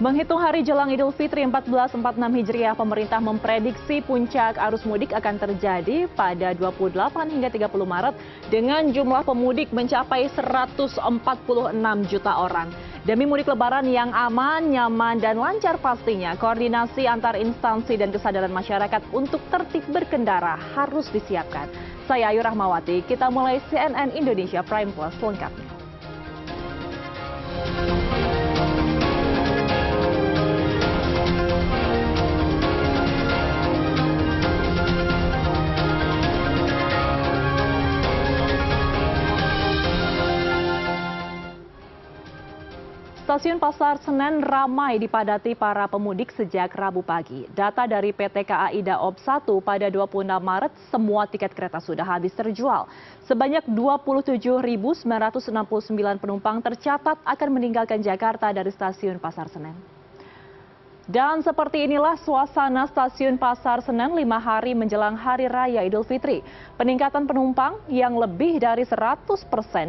Menghitung hari jelang Idul Fitri 1446 Hijriah, pemerintah memprediksi puncak arus mudik akan terjadi pada 28 hingga 30 Maret dengan jumlah pemudik mencapai 146 juta orang. Demi mudik lebaran yang aman, nyaman, dan lancar pastinya, koordinasi antar instansi dan kesadaran masyarakat untuk tertib berkendara harus disiapkan. Saya Ayu Rahmawati, kita mulai CNN Indonesia Prime Plus lengkapnya. Stasiun Pasar Senen ramai dipadati para pemudik sejak Rabu pagi. Data dari PT KAI Daob 1 pada 26 Maret, semua tiket kereta sudah habis terjual. Sebanyak 27.969 penumpang tercatat akan meninggalkan Jakarta dari stasiun Pasar Senen. Dan seperti inilah suasana stasiun Pasar Senen 5 hari menjelang Hari Raya Idul Fitri. Peningkatan penumpang yang lebih dari 100%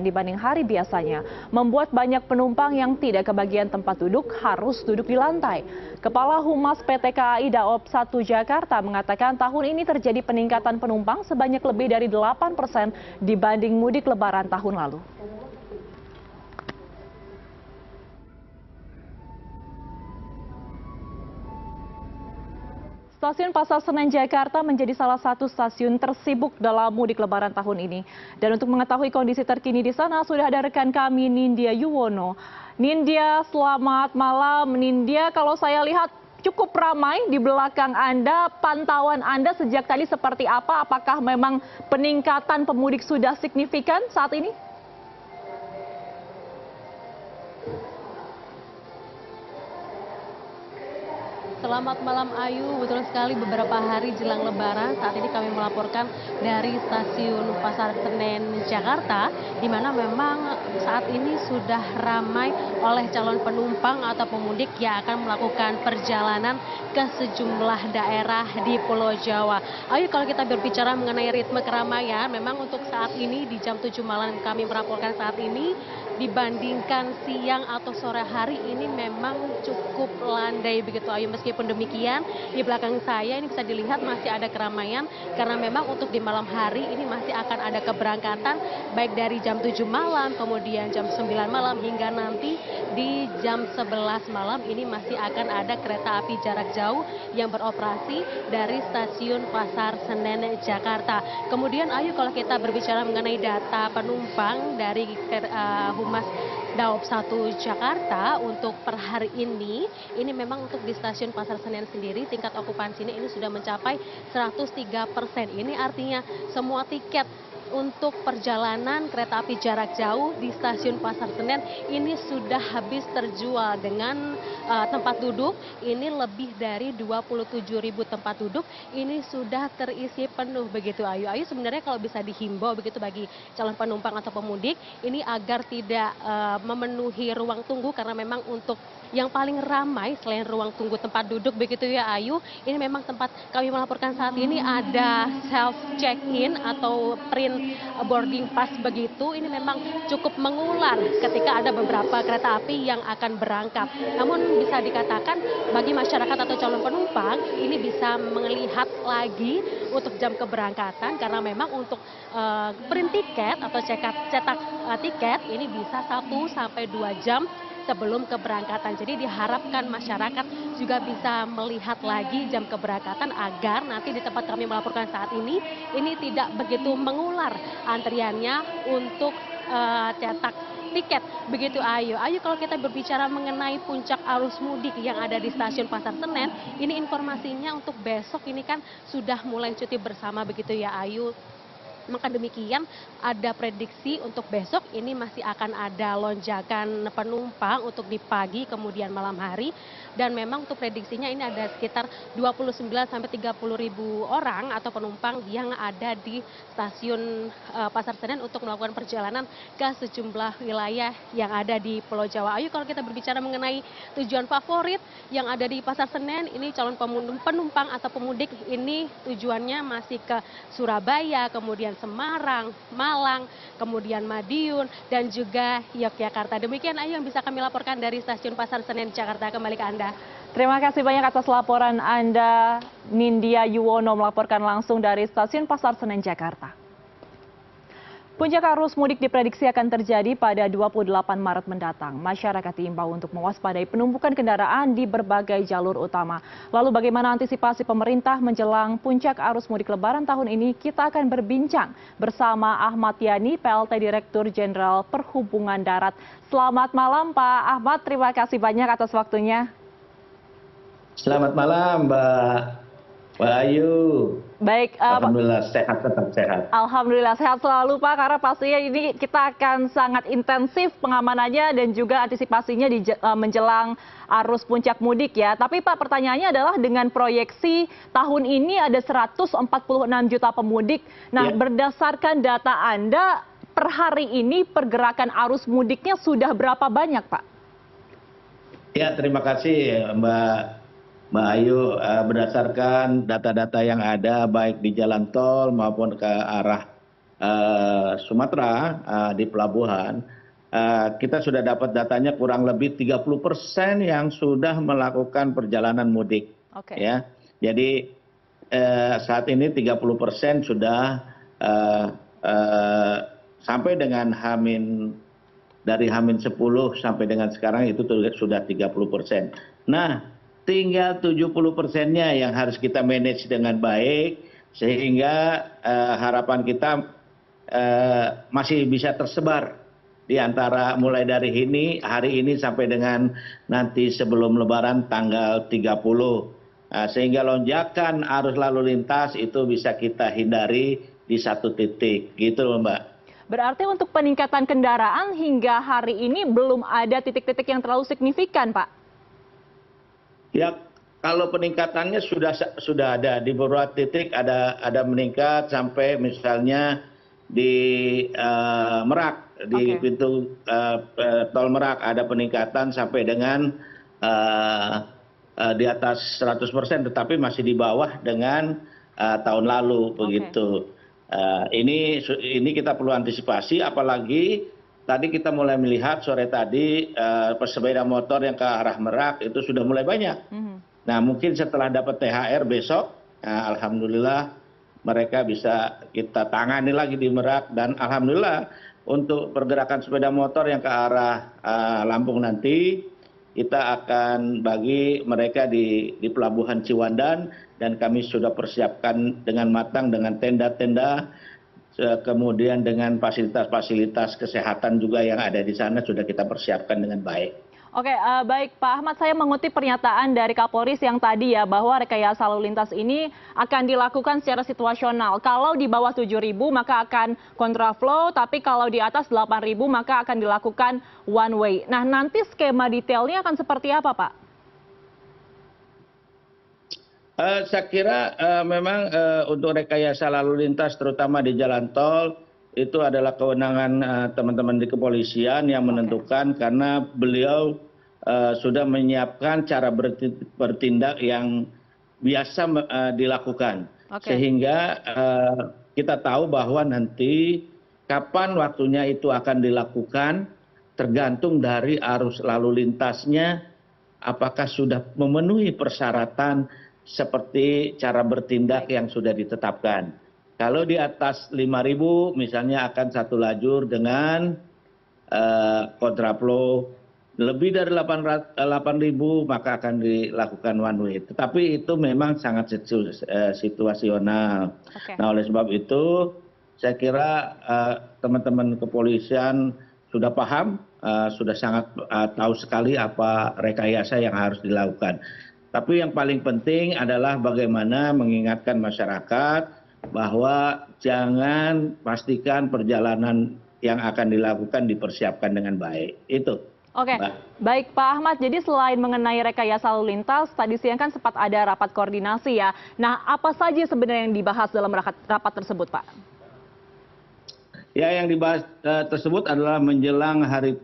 dibanding hari biasanya membuat banyak penumpang yang tidak kebagian tempat duduk harus duduk di lantai. Kepala Humas PT KAI Daob 1 Jakarta mengatakan tahun ini terjadi peningkatan penumpang sebanyak lebih dari 8% dibanding mudik lebaran tahun lalu. Stasiun Pasar Senen Jakarta menjadi salah satu stasiun tersibuk dalam mudik lebaran tahun ini. Dan untuk mengetahui kondisi terkini di sana sudah ada rekan kami Nindya Yuwono. Nindya, selamat malam. Nindya, kalau saya lihat cukup ramai di belakang Anda. Pantauan Anda sejak tadi seperti apa? Apakah memang peningkatan pemudik sudah signifikan saat ini? Selamat malam Ayu, betul sekali beberapa hari jelang lebaran saat ini kami melaporkan dari stasiun Pasar Senen Jakarta di mana memang saat ini sudah ramai oleh calon penumpang atau pemudik yang akan melakukan perjalanan ke sejumlah daerah di Pulau Jawa. Ayu, kalau kita berbicara mengenai ritme keramaian, memang untuk saat ini di jam 7 malam kami melaporkan saat ini dibandingkan siang atau sore hari ini memang cukup landai begitu Ayu. Meskipun demikian di belakang saya ini bisa dilihat masih ada keramaian karena memang untuk di malam hari ini masih akan ada keberangkatan baik dari jam 7 malam kemudian jam 9 malam hingga nanti di jam 11 malam ini masih akan ada kereta api jarak jauh yang beroperasi dari stasiun Pasar Senen Jakarta. Kemudian Ayu, kalau kita berbicara mengenai data penumpang dari Humas Daob 1 Jakarta untuk per hari ini memang untuk di stasiun Pasar Senen sendiri tingkat okupansinya ini sudah mencapai 103%. Ini artinya semua tiket untuk perjalanan kereta api jarak jauh di stasiun Pasar Senen ini sudah habis terjual dengan tempat duduk ini lebih dari 27.000 tempat duduk ini sudah terisi penuh begitu Ayu. Ayu, sebenarnya kalau bisa dihimbau begitu bagi calon penumpang atau pemudik ini agar tidak memenuhi ruang tunggu karena memang untuk yang paling ramai selain ruang tunggu tempat duduk begitu ya Ayu, ini memang tempat kami melaporkan saat ini ada self check-in atau print boarding pass begitu, ini memang cukup mengular ketika ada beberapa kereta api yang akan berangkat. Namun bisa dikatakan bagi masyarakat atau calon penumpang ini bisa melihat lagi untuk jam keberangkatan karena memang untuk print tiket atau cetak tiket ini bisa 1 sampai 2 jam sebelum keberangkatan. Jadi diharapkan masyarakat juga bisa melihat lagi jam keberangkatan agar nanti di tempat kami melaporkan saat ini tidak begitu mengular antriannya untuk cetak tiket begitu Ayu. Ayu, kalau kita berbicara mengenai puncak arus mudik yang ada di stasiun Pasar Senen, ini informasinya untuk besok ini kan sudah mulai cuti bersama begitu ya Ayu. Maka demikian ada prediksi untuk besok ini masih akan ada lonjakan penumpang untuk di pagi kemudian malam hari dan memang untuk prediksinya ini ada sekitar 29 sampai 30 ribu orang atau penumpang yang ada di stasiun Pasar Senen untuk melakukan perjalanan ke sejumlah wilayah yang ada di Pulau Jawa. Ayu, kalau kita berbicara mengenai tujuan favorit yang ada di Pasar Senen ini calon penumpang atau pemudik ini tujuannya masih ke Surabaya kemudian Semarang, Malang, kemudian Madiun, dan juga Yogyakarta. Demikian Ayu yang bisa kami laporkan dari Stasiun Pasar Senen Jakarta. Kembali ke Anda. Terima kasih banyak atas laporan Anda, Nindya Yuwono melaporkan langsung dari Stasiun Pasar Senen Jakarta. Puncak arus mudik diprediksi akan terjadi pada 28 Maret mendatang. Masyarakat diimbau untuk mewaspadai penumpukan kendaraan di berbagai jalur utama. Lalu bagaimana antisipasi pemerintah menjelang puncak arus mudik Lebaran tahun ini? Kita akan berbincang bersama Ahmad Yani, PLT Direktur Jenderal Perhubungan Darat. Selamat malam Pak Ahmad, terima kasih banyak atas waktunya. Selamat malam Mbak Ayu. Baik, Alhamdulillah sehat, tetap sehat. Alhamdulillah sehat selalu Pak, karena pastinya ini kita akan sangat intensif pengamanannya dan juga antisipasinya di menjelang arus puncak mudik ya. Tapi Pak, pertanyaannya adalah dengan proyeksi tahun ini ada 146 juta pemudik. Nah, berdasarkan data Anda per hari ini pergerakan arus mudiknya sudah berapa banyak Pak? Ya, terima kasih Mbak Ayu. Berdasarkan data-data yang ada baik di jalan tol maupun ke arah Sumatera di pelabuhan, kita sudah dapat datanya kurang lebih 30% yang sudah melakukan perjalanan mudik. Ya, jadi saat ini 30% sudah sampai dengan dari H-10 sampai dengan sekarang itu sudah 30%. Nah, tinggal 70%-nya yang harus kita manage dengan baik, sehingga harapan kita masih bisa tersebar di antara mulai dari hari ini sampai dengan nanti sebelum Lebaran tanggal 30. Sehingga lonjakan arus lalu lintas itu bisa kita hindari di satu titik, gitu Mbak. Berarti untuk peningkatan kendaraan hingga hari ini belum ada titik-titik yang terlalu signifikan Pak? Ya, kalau peningkatannya sudah ada di beberapa titik, ada meningkat sampai misalnya di Merak, di pintu tol Merak ada peningkatan sampai dengan di atas 100%, tetapi masih di bawah dengan tahun lalu begitu. Ini kita perlu antisipasi, apalagi tadi kita mulai melihat sore tadi pesepeda motor yang ke arah Merak itu sudah mulai banyak. Nah, mungkin setelah dapat THR besok, alhamdulillah mereka bisa kita tangani lagi di Merak, dan alhamdulillah untuk pergerakan sepeda motor yang ke arah Lampung nanti kita akan bagi mereka di pelabuhan Ciwandan, dan kami sudah persiapkan dengan matang dengan tenda-tenda, kemudian dengan fasilitas-fasilitas kesehatan juga yang ada di sana sudah kita persiapkan dengan baik. Oke, baik Pak Ahmad, saya mengutip pernyataan dari Kapolri yang tadi ya, bahwa rekayasa lalu lintas ini akan dilakukan secara situasional. Kalau di bawah 7.000 maka akan kontraflow, tapi kalau di atas 8.000 maka akan dilakukan one way. Nah, nanti skema detailnya akan seperti apa Pak? Saya kira memang untuk rekayasa lalu lintas terutama di jalan tol itu adalah kewenangan teman-teman di kepolisian yang menentukan, karena beliau sudah menyiapkan cara bertindak yang biasa dilakukan. Sehingga kita tahu bahwa nanti kapan waktunya itu akan dilakukan tergantung dari arus lalu lintasnya, apakah sudah memenuhi persyaratan seperti cara bertindak yang sudah ditetapkan. Kalau di atas 5.000 misalnya akan satu lajur dengan kontraflow, lebih dari 8.000 maka akan dilakukan one way. Tetapi itu memang sangat situasional. Nah, oleh sebab itu saya kira teman-teman kepolisian sudah paham, sudah sangat tahu sekali apa rekayasa yang harus dilakukan. Tapi yang paling penting adalah bagaimana mengingatkan masyarakat bahwa jangan, pastikan perjalanan yang akan dilakukan dipersiapkan dengan baik. Itu. Oke, baik Pak Ahmad. Jadi selain mengenai rekayasa lalu lintas, tadi siang kan sempat ada rapat koordinasi ya. Nah, apa saja sebenarnya yang dibahas dalam rapat tersebut, Pak? Ya, yang dibahas tersebut adalah menjelang hari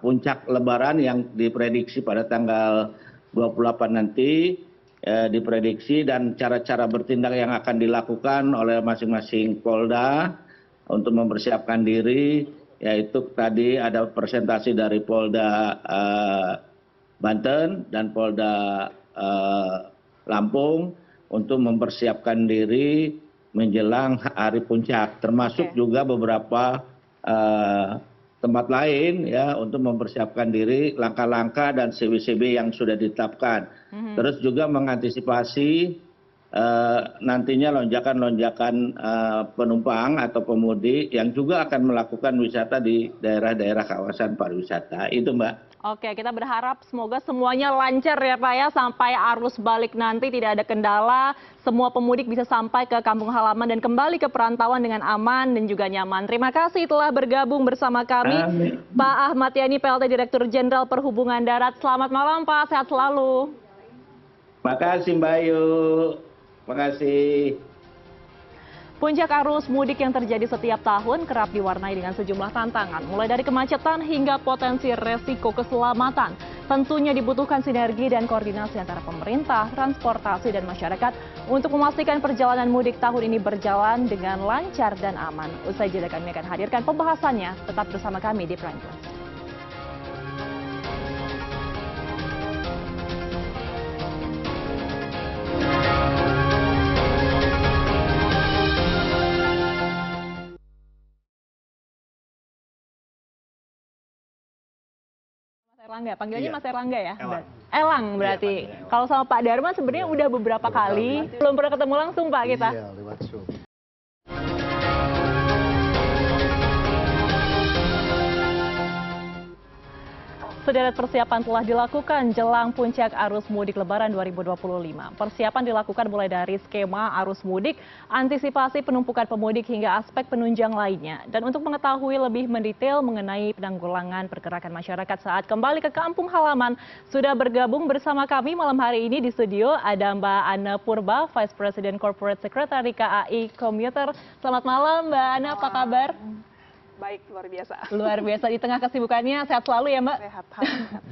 puncak Lebaran yang diprediksi pada tanggal 28 nanti. diprediksi dan cara-cara bertindak yang akan dilakukan oleh masing-masing Polda untuk mempersiapkan diri, yaitu tadi ada presentasi dari Polda Banten dan Polda Lampung untuk mempersiapkan diri menjelang hari puncak, termasuk juga beberapa tempat lain ya untuk mempersiapkan diri langkah-langkah dan CB-CB yang sudah ditetapkan. Terus juga mengantisipasi nantinya lonjakan-lonjakan penumpang atau pemudik yang juga akan melakukan wisata di daerah-daerah kawasan pariwisata. Itu Mbak. Oke, kita berharap semoga semuanya lancar ya Pak ya, sampai arus balik nanti tidak ada kendala, semua pemudik bisa sampai ke kampung halaman dan kembali ke perantauan dengan aman dan juga nyaman. Terima kasih telah bergabung bersama kami, Amin. Pak Ahmad Yani, PLT Direktur Jenderal Perhubungan Darat. Selamat malam Pak, sehat selalu. Makasih Mbak Ayu. Makasih. Puncak arus mudik yang terjadi setiap tahun kerap diwarnai dengan sejumlah tantangan, mulai dari kemacetan hingga potensi resiko keselamatan. Tentunya dibutuhkan sinergi dan koordinasi antara pemerintah, transportasi, dan masyarakat untuk memastikan perjalanan mudik tahun ini berjalan dengan lancar dan aman. Usai jeda kami akan hadirkan pembahasannya, tetap bersama kami di Prime News. Erlangga, panggilannya Mas Erlangga ya? Elang. Elang berarti. Iya, Kalau sama Pak Darman sebenarnya udah beberapa kali. Belum pernah ketemu langsung Pak kita. Iya, lewat Zoom. Sederet persiapan telah dilakukan jelang puncak arus mudik Lebaran 2025. Persiapan dilakukan mulai dari skema arus mudik, antisipasi penumpukan pemudik hingga aspek penunjang lainnya. Dan untuk mengetahui lebih mendetail mengenai penanggulangan pergerakan masyarakat saat kembali ke kampung halaman, sudah bergabung bersama kami malam hari ini di studio ada Mbak Ana Purba, Vice President Corporate Secretary KAI Komuter. Selamat malam Mbak Ana, apa kabar? Baik, luar biasa. Luar biasa, di tengah kesibukannya sehat selalu ya Mbak? Sehat.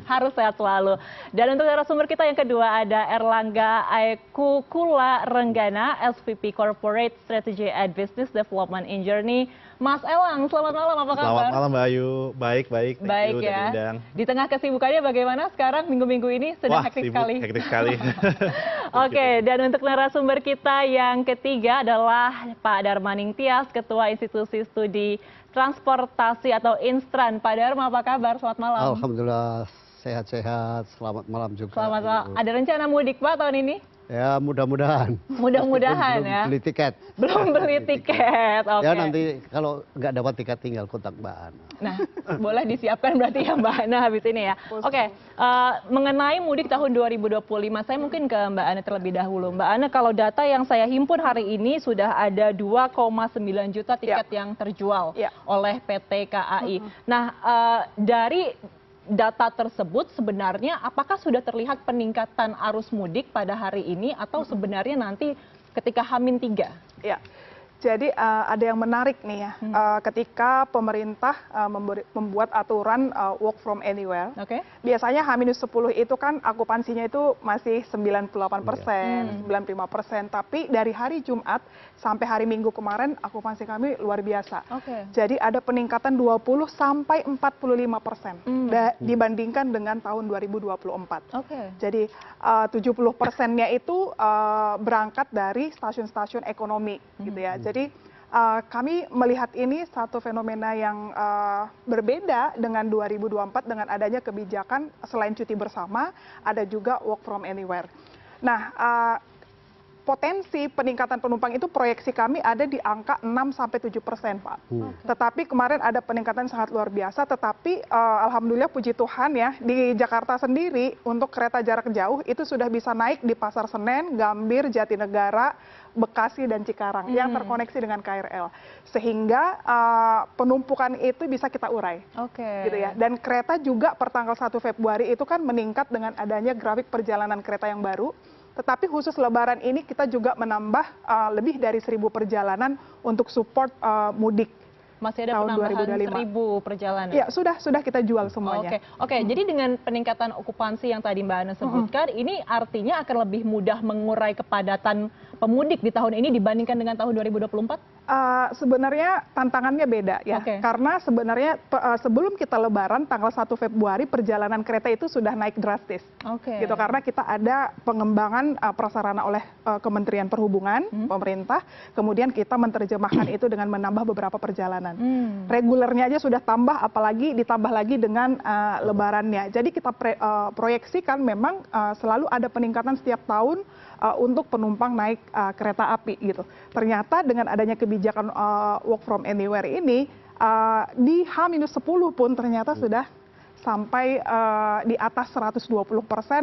Harus sehat selalu. Dan untuk narasumber kita yang kedua ada Erlangga Aikukula Renggana, SVP Corporate Strategy and Business Development in Journey. Mas Elang, selamat malam, apa kabar? Selamat malam Mbak Ayu, baik. Baik Thank you, ya. udah diundang. Di tengah kesibukannya bagaimana sekarang minggu-minggu ini? Sedang Wah, hektik sibuk, sekali. hektik sekali. Oke, dan untuk narasumber kita yang ketiga adalah Pak Darmaning Tias, Ketua Institusi Studi Transportasi atau Instran. Pak Darma, apa kabar? Selamat malam. Alhamdulillah sehat-sehat. Selamat malam juga. Selamat malam. Ada rencana mudik Pak tahun ini? Ya mudah-mudahan. Mudah-mudahan Belum ya. beli tiket. Belum beli tiket. Oke. Ya nanti kalau nggak dapat tiket tinggal kontak Mbak Ana. Nah, boleh disiapkan berarti ya Mbak Ana habis ini ya. Oke, mengenai mudik tahun 2025, saya mungkin ke Mbak Ana terlebih dahulu. Mbak Ana, kalau data yang saya himpun hari ini sudah ada 2,9 juta tiket yang terjual oleh PT KAI. Nah, dari data tersebut sebenarnya apakah sudah terlihat peningkatan arus mudik pada hari ini atau sebenarnya nanti ketika H-3? Ya. Jadi ada yang menarik nih ya, ketika pemerintah membuat aturan work from anywhere. Biasanya H-10 itu kan akupansinya itu masih 98%, 95%. Tapi dari hari Jumat sampai hari Minggu kemarin akupansi kami luar biasa. Jadi ada peningkatan 20 sampai 45% dibandingkan dengan tahun 2024. Jadi 70%-nya itu berangkat dari stasiun-stasiun ekonomi gitu ya. Jadi kami melihat ini satu fenomena yang berbeda dengan 2024 dengan adanya kebijakan selain cuti bersama, ada juga work from anywhere. Nah, potensi peningkatan penumpang itu proyeksi kami ada di angka 6-7%, Pak. Tetapi kemarin ada peningkatan sangat luar biasa, tetapi alhamdulillah puji Tuhan ya, di Jakarta sendiri untuk kereta jarak jauh itu sudah bisa naik di Pasar Senen, Gambir, Jatinegara, Bekasi, dan Cikarang yang terkoneksi dengan KRL. Sehingga penumpukan itu bisa kita urai. Gitu ya. Dan kereta juga per tanggal 1 Februari itu kan meningkat dengan adanya grafik perjalanan kereta yang baru. Tetapi khusus Lebaran ini kita juga menambah lebih dari 1.000 perjalanan untuk support mudik. Masih ada tahun penambahan 2025. 1.000 perjalanan. Ya, sudah kita jual semuanya. Oke. Jadi dengan peningkatan okupansi yang tadi Mbak Ana sebutkan, ini artinya akan lebih mudah mengurai kepadatan pemudik di tahun ini dibandingkan dengan tahun 2024? Sebenarnya tantangannya beda ya, karena sebenarnya sebelum kita Lebaran tanggal 1 Februari perjalanan kereta itu sudah naik drastis, gitu karena kita ada pengembangan prasarana oleh Kementerian Perhubungan, pemerintah, kemudian kita menerjemahkan itu dengan menambah beberapa perjalanan. Regulernya aja sudah tambah, apalagi ditambah lagi dengan Lebarannya. Jadi kita proyeksikan memang selalu ada peningkatan setiap tahun untuk penumpang naik kereta api gitu. Ternyata dengan adanya kebijakan work from anywhere ini di H-10 pun ternyata sudah sampai di atas 120%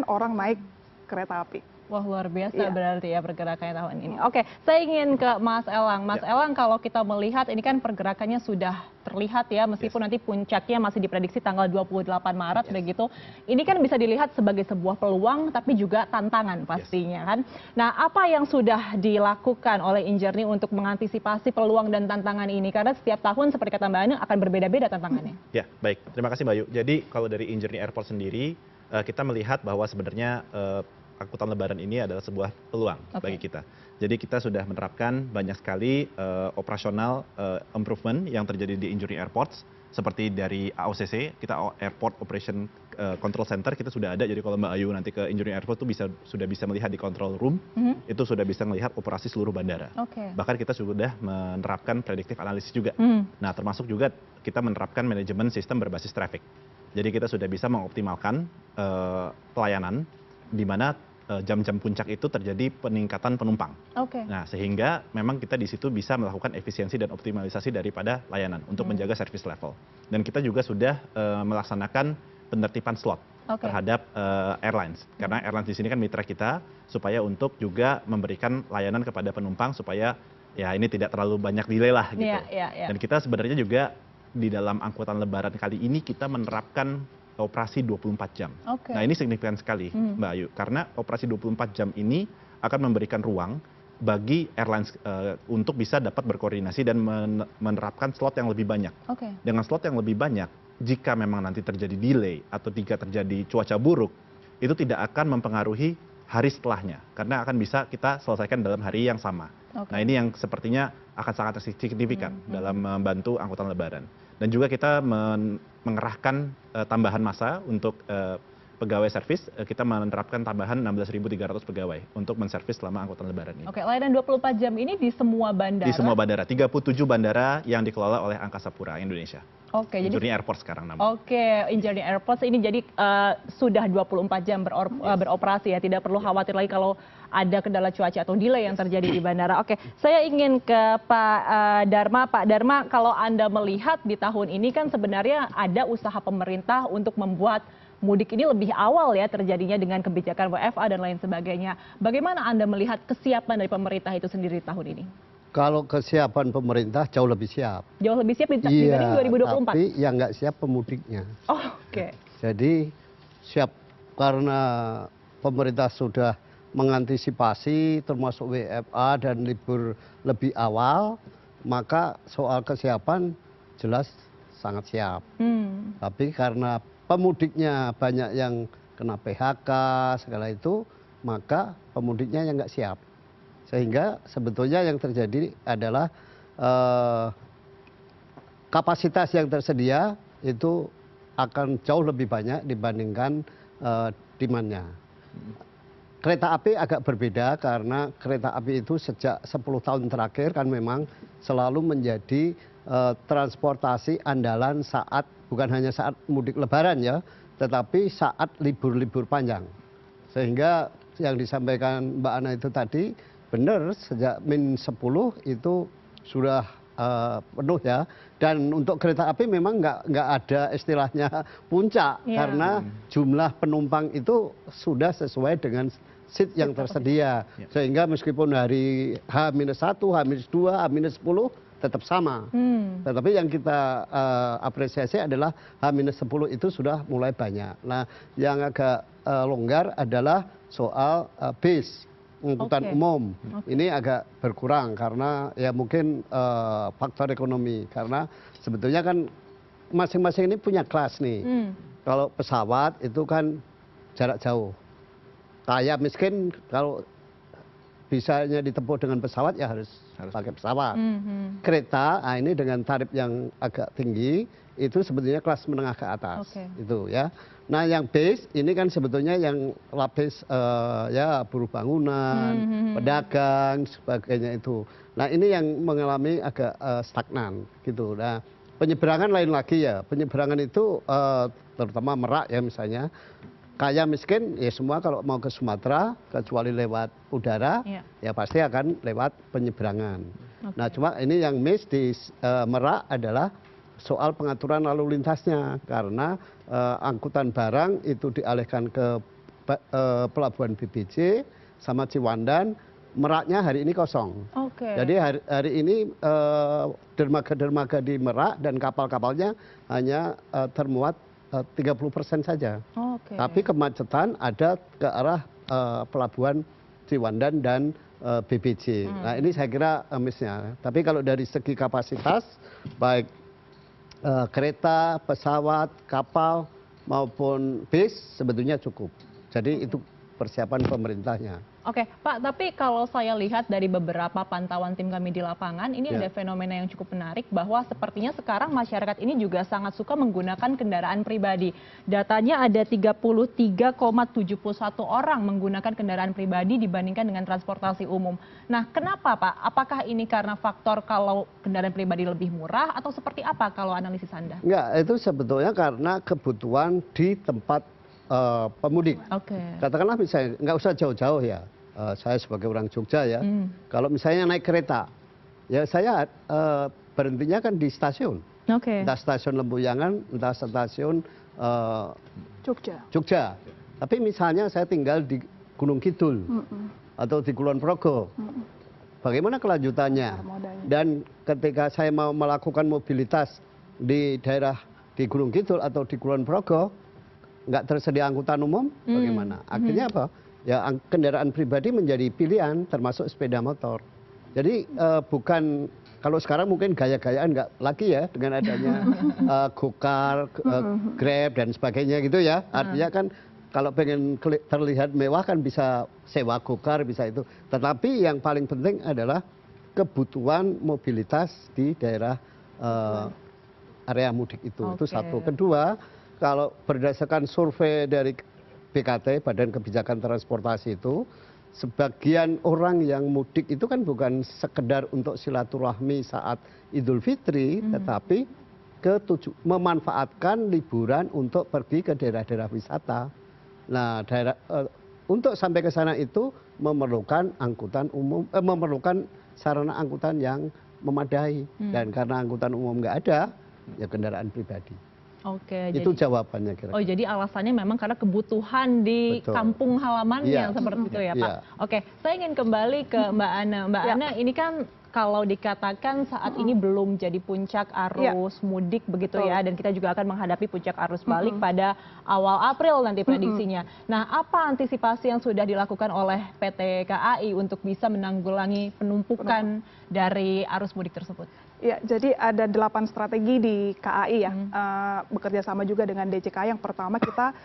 orang naik kereta api. Wah, luar biasa berarti ya pergerakannya tahun ini. Oke, saya ingin ke Mas Elang. Mas Elang, kalau kita melihat ini kan pergerakannya sudah terlihat ya, meskipun nanti puncaknya masih diprediksi tanggal 28 Maret begitu. Ini kan bisa dilihat sebagai sebuah peluang tapi juga tantangan pastinya kan. Nah, apa yang sudah dilakukan oleh Injourney untuk mengantisipasi peluang dan tantangan ini? Karena setiap tahun seperti kata Mbak Ana akan berbeda-beda tantangannya. Ya, baik. Terima kasih Mbak Ayu. Jadi kalau dari Injourney Airport sendiri, kita melihat bahwa sebenarnya angkutan lebaran ini adalah sebuah peluang bagi kita. Jadi kita sudah menerapkan banyak sekali operasional improvement yang terjadi di Injourney Airports, seperti dari AOCC, kita Airport Operation Control Center, kita sudah ada. Jadi kalau Mbak Ayu nanti ke Injourney Airport tuh sudah bisa melihat di control room, itu sudah bisa melihat operasi seluruh bandara. Bahkan kita sudah menerapkan predictive analysis juga. Nah, termasuk juga kita menerapkan manajemen sistem berbasis traffic. Jadi kita sudah bisa mengoptimalkan pelayanan di mana jam-jam puncak itu terjadi peningkatan penumpang. Nah, sehingga memang kita di situ bisa melakukan efisiensi dan optimalisasi daripada layanan untuk menjaga service level. Dan kita juga sudah melaksanakan penertiban slot terhadap airlines. Karena airlines di sini kan mitra kita, supaya untuk juga memberikan layanan kepada penumpang supaya ya ini tidak terlalu banyak delay lah gitu. Dan kita sebenarnya juga di dalam angkutan lebaran kali ini kita menerapkan operasi 24 jam. Nah, ini signifikan sekali Mbak Ayu, karena operasi 24 jam ini akan memberikan ruang bagi airlines untuk bisa dapat berkoordinasi dan menerapkan slot yang lebih banyak. Dengan slot yang lebih banyak, jika memang nanti terjadi delay atau jika terjadi cuaca buruk, itu tidak akan mempengaruhi hari setelahnya, karena akan bisa kita selesaikan dalam hari yang sama. Nah, ini yang sepertinya akan sangat signifikan dalam membantu angkutan lebaran. Dan juga kita mengerahkan tambahan masa untuk pegawai servis, kita menerapkan tambahan 16.300 pegawai untuk menservis selama angkutan lebaran ini. Layanan 24 jam ini di semua bandara? Di semua bandara, 37 bandara yang dikelola oleh Angkasa Pura Indonesia. Injourney Airport sekarang namanya. Injourney Airport ini jadi sudah 24 jam beroperasi ya, tidak perlu khawatir lagi kalau ada kendala cuaca atau delay yang terjadi di bandara. Saya ingin ke Pak Dharma. Pak Dharma, kalau Anda melihat di tahun ini kan sebenarnya ada usaha pemerintah untuk membuat mudik ini lebih awal ya terjadinya dengan kebijakan WFA dan lain sebagainya. Bagaimana Anda melihat kesiapan dari pemerintah itu sendiri tahun ini? Kalau kesiapan pemerintah jauh lebih siap. Jauh lebih siap dibanding 2024? Tapi yang nggak siap pemudiknya. Jadi siap karena pemerintah sudah mengantisipasi termasuk WFA dan libur lebih awal, maka soal kesiapan jelas sangat siap. Tapi karena pemudiknya banyak yang kena PHK segala itu, maka pemudiknya yang nggak siap. Sehingga sebetulnya yang terjadi adalah kapasitas yang tersedia itu akan jauh lebih banyak dibandingkan demand-nya. Kereta api agak berbeda karena kereta api itu sejak 10 tahun terakhir kan memang selalu menjadi transportasi andalan saat, bukan hanya saat mudik lebaran ya, tetapi saat libur-libur panjang. Sehingga yang disampaikan Mbak Ana itu tadi benar, sejak -10 itu sudah penuh ya. Dan untuk kereta api memang nggak ada istilahnya puncak, karena jumlah penumpang itu sudah sesuai dengan seat yang tersedia. Sehingga meskipun hari H-1, H-2, H-10 tetap sama. Tetapi yang kita apresiasi adalah H-10 itu sudah mulai banyak. Nah, yang agak longgar adalah soal bis. angkutan umum. Ini agak berkurang karena ya mungkin faktor ekonomi. Karena sebetulnya kan masing-masing ini punya kelas nih. Kalau pesawat itu kan jarak jauh. Kaya miskin kalau bisanya ditempuh dengan pesawat ya harus pakai pesawat. Kereta, nah ini dengan tarif yang agak tinggi itu sebetulnya kelas menengah ke atas. Itu ya. Nah yang base ini kan sebetulnya yang lapis ya buruh bangunan, pedagang, sebagainya itu. Nah ini yang mengalami agak stagnan gitu. Nah penyeberangan lain lagi ya, penyeberangan itu terutama Merak ya misalnya, kaya miskin ya semua kalau mau ke Sumatera kecuali lewat udara ya pasti akan lewat penyeberangan. Nah cuma ini yang miss di Merak adalah soal pengaturan lalu lintasnya karena angkutan barang itu dialihkan ke pelabuhan BBC sama Ciwandan, Meraknya hari ini kosong. Jadi hari ini dermaga-dermaga di Merak dan kapal-kapalnya hanya termuat 30% saja. Tapi kemacetan ada ke arah pelabuhan Ciwandan dan BBC. Nah ini saya kira missnya. Tapi kalau dari segi kapasitas baik kereta, pesawat, kapal maupun bis sebetulnya cukup. Jadi itu persiapan pemerintahnya. Oke, Pak, tapi kalau saya lihat dari beberapa pantauan tim kami di lapangan, ini ada fenomena yang cukup menarik bahwa sepertinya sekarang masyarakat ini juga sangat suka menggunakan kendaraan pribadi. Datanya ada 33,71 orang menggunakan kendaraan pribadi dibandingkan dengan transportasi umum. Nah, kenapa Pak? Apakah ini karena faktor kalau kendaraan pribadi lebih murah atau seperti apa kalau analisis Anda? Enggak, itu sebetulnya karena kebutuhan di tempat pemudik. Katakanlah misalnya, nggak usah jauh-jauh ya. Saya sebagai orang Jogja ya, kalau misalnya naik kereta, ya saya berhentinya kan di stasiun. Entah stasiun Lempuyangan, entah stasiun Jogja. Tapi misalnya saya tinggal di Gunung Kidul atau di Kulon Progo. Bagaimana kelanjutannya? Dan ketika saya mau melakukan mobilitas di daerah di Gunung Kidul atau di Kulon Progo, nggak tersedia angkutan umum, bagaimana? Akhirnya apa? Ya kendaraan pribadi menjadi pilihan, termasuk sepeda motor. Jadi bukan, kalau sekarang mungkin gaya-gayaan nggak lagi ya dengan adanya Gokar, Grab dan sebagainya gitu ya. Artinya kan kalau pengen terlihat mewah kan bisa sewa Gokar, bisa itu. Tetapi yang paling penting adalah kebutuhan mobilitas di daerah area mudik itu. Itu satu. Kedua, kalau berdasarkan survei dari BKT, Badan Kebijakan Transportasi itu, sebagian orang yang mudik itu kan bukan sekedar untuk silaturahmi saat Idul Fitri, tetapi memanfaatkan liburan untuk pergi ke daerah-daerah wisata. Nah, untuk sampai ke sana itu memerlukan angkutan umum, memerlukan sarana angkutan yang memadai. Dan karena angkutan umum nggak ada, ya kendaraan pribadi. Itu jadi, jawabannya kira-kira. Oh, jadi alasannya memang karena kebutuhan di kampung halamannya seperti itu ya Pak. Oke, saya ingin kembali ke Mbak Ana. Mbak Ana, ini kan kalau dikatakan saat ini belum jadi puncak arus mudik begitu ya, dan kita juga akan menghadapi puncak arus balik pada awal April nanti prediksinya. Nah, apa antisipasi yang sudah dilakukan oleh PT KAI untuk bisa menanggulangi penumpukan dari arus mudik tersebut? Ya, jadi ada 8 strategi di KAI ya, bekerja sama juga dengan DJKA. Yang pertama kita,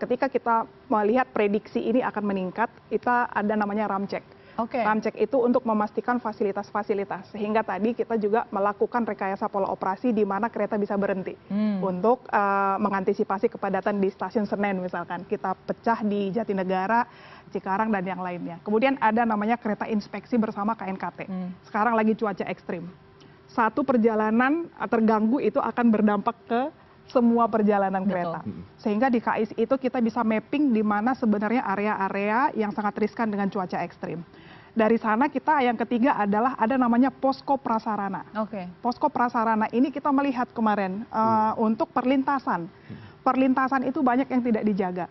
ketika kita melihat prediksi ini akan meningkat, kita ada namanya ramcek. Ramcek itu untuk memastikan fasilitas-fasilitas, sehingga tadi kita juga melakukan rekayasa pola operasi di mana kereta bisa berhenti untuk mengantisipasi kepadatan di stasiun Senen misalkan. Kita pecah di Jatinegara, Cikarang dan yang lainnya. Kemudian ada namanya kereta inspeksi bersama KNKT. Sekarang lagi cuaca ekstrim. Satu perjalanan terganggu itu akan berdampak ke semua perjalanan kereta. Sehingga di KAI itu kita bisa mapping di mana sebenarnya area-area yang sangat riskan dengan cuaca ekstrim. Dari sana kita yang ketiga adalah ada namanya posko prasarana. Posko prasarana ini kita melihat kemarin untuk perlintasan. Perlintasan itu banyak yang tidak dijaga.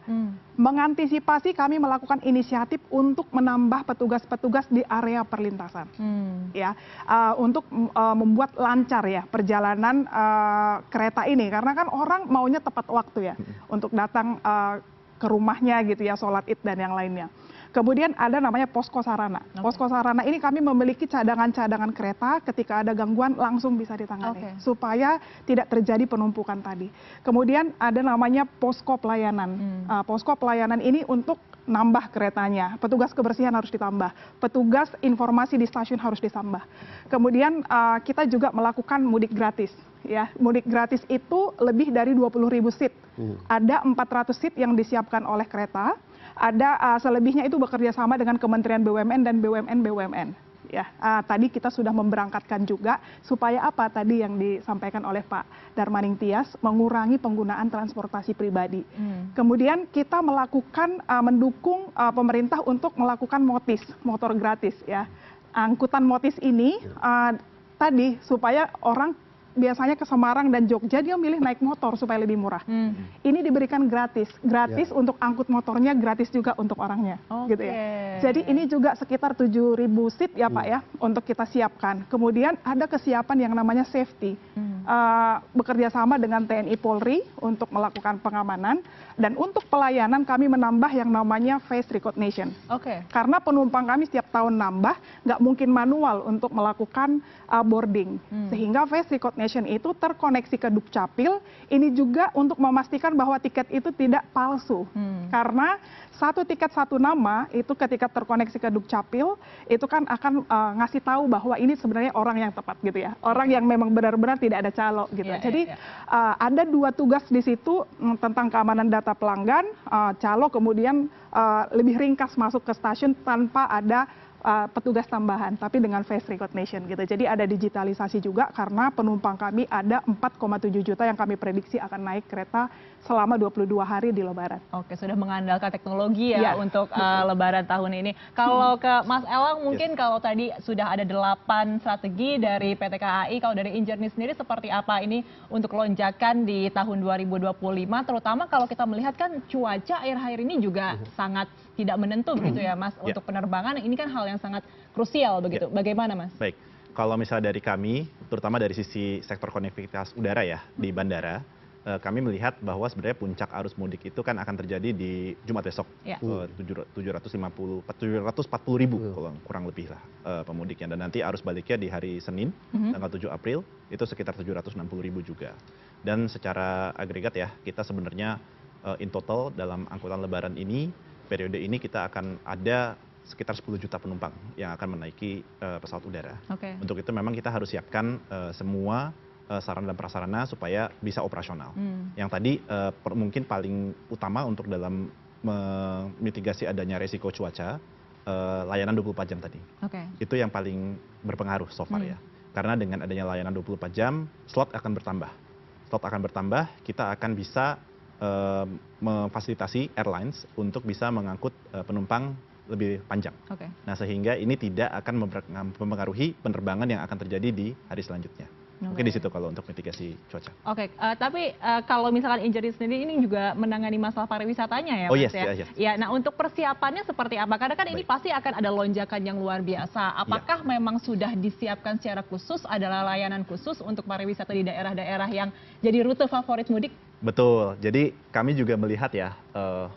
Mengantisipasi kami melakukan inisiatif untuk menambah petugas-petugas di area perlintasan. Ya, untuk membuat lancar ya perjalanan kereta ini. Karena kan orang maunya tepat waktu ya untuk datang ke rumahnya gitu ya, sholat id dan yang lainnya. Kemudian ada namanya Posko Sarana. Posko Sarana ini kami memiliki cadangan-cadangan kereta, ketika ada gangguan langsung bisa ditangani, supaya tidak terjadi penumpukan tadi. Kemudian ada namanya Posko Pelayanan. Posko Pelayanan ini untuk nambah keretanya, petugas kebersihan harus ditambah, petugas informasi di stasiun harus ditambah. Kemudian kita juga melakukan mudik gratis. Ya, mudik gratis itu lebih dari 20.000 seat. Ada 400 seat yang disiapkan oleh kereta, ada selebihnya itu bekerja sama dengan Kementerian BUMN dan BUMN. Ya, tadi kita sudah memberangkatkan juga supaya apa tadi yang disampaikan oleh Pak Darmaning Tias, mengurangi penggunaan transportasi pribadi. Kemudian kita melakukan mendukung pemerintah untuk melakukan motor gratis ya. Angkutan motis ini tadi supaya orang biasanya ke Semarang dan Jogja dia milih naik motor supaya lebih murah. Ini diberikan gratis untuk angkut motornya, gratis juga untuk orangnya, gitu ya. Jadi ini juga sekitar 7.000 seat ya Pak ya untuk kita siapkan. Kemudian ada kesiapan yang namanya safety, bekerja sama dengan TNI Polri untuk melakukan pengamanan, dan untuk pelayanan kami menambah yang namanya face recognition. Karena penumpang kami setiap tahun nambah, nggak mungkin manual untuk melakukan boarding, sehingga face recognition itu terkoneksi ke Dukcapil. Ini juga untuk memastikan bahwa tiket itu tidak palsu. Karena satu tiket satu nama itu ketika terkoneksi ke Dukcapil itu kan akan ngasih tahu bahwa ini sebenarnya orang yang tepat gitu ya. Orang yang memang benar-benar tidak ada calo gitu. Jadi ada 2 tugas di situ tentang keamanan data pelanggan, calo kemudian lebih ringkas masuk ke stasiun tanpa ada petugas tambahan, tapi dengan face recognition gitu. Jadi ada digitalisasi juga karena penumpang kami ada 4,7 juta yang kami prediksi akan naik kereta selama 22 hari di Lebaran. Sudah mengandalkan teknologi ya untuk Lebaran tahun ini. Kalau ke Mas Elang mungkin kalau tadi sudah ada 8 strategi dari PT KAI, kalau dari Injernie sendiri seperti apa ini untuk lonjakan di tahun 2025, terutama kalau kita melihat kan cuaca akhir-akhir ini juga sangat tidak menentu begitu ya Mas untuk penerbangan. Ini kan hal yang sangat krusial begitu. Bagaimana Mas? Baik, kalau misalnya dari kami, terutama dari sisi sektor konektivitas udara ya di bandara, kami melihat bahwa sebenarnya puncak arus mudik itu kan akan terjadi di Jumat besok, 740.000 kurang lebih lah pemudiknya, dan nanti arus baliknya di hari Senin tanggal 7 April itu sekitar 760.000 juga. Dan secara agregat ya kita sebenarnya in total dalam angkutan Lebaran ini, periode ini kita akan ada sekitar 10 juta penumpang yang akan menaiki pesawat udara. Untuk itu memang kita harus siapkan semua sarana dan prasarana supaya bisa operasional. Yang tadi mungkin paling utama untuk dalam memitigasi adanya resiko cuaca, layanan 24 jam tadi. Itu yang paling berpengaruh so far ya. Karena dengan adanya layanan 24 jam, slot akan bertambah. Slot akan bertambah, kita akan bisa memfasilitasi airlines untuk bisa mengangkut penumpang lebih panjang. Nah, sehingga ini tidak akan mempengaruhi penerbangan yang akan terjadi di hari selanjutnya. Mungkin di situ kalau untuk mitigasi cuaca. Tapi kalau misalkan Injernie sendiri ini juga menangani masalah pariwisatanya ya Mas ya? Ya, nah untuk persiapannya seperti apa? Karena kan ini pasti akan ada lonjakan yang luar biasa. Apakah memang sudah disiapkan secara khusus, adalah layanan khusus untuk pariwisata di daerah-daerah yang jadi rute favorit mudik? Betul, jadi kami juga melihat ya,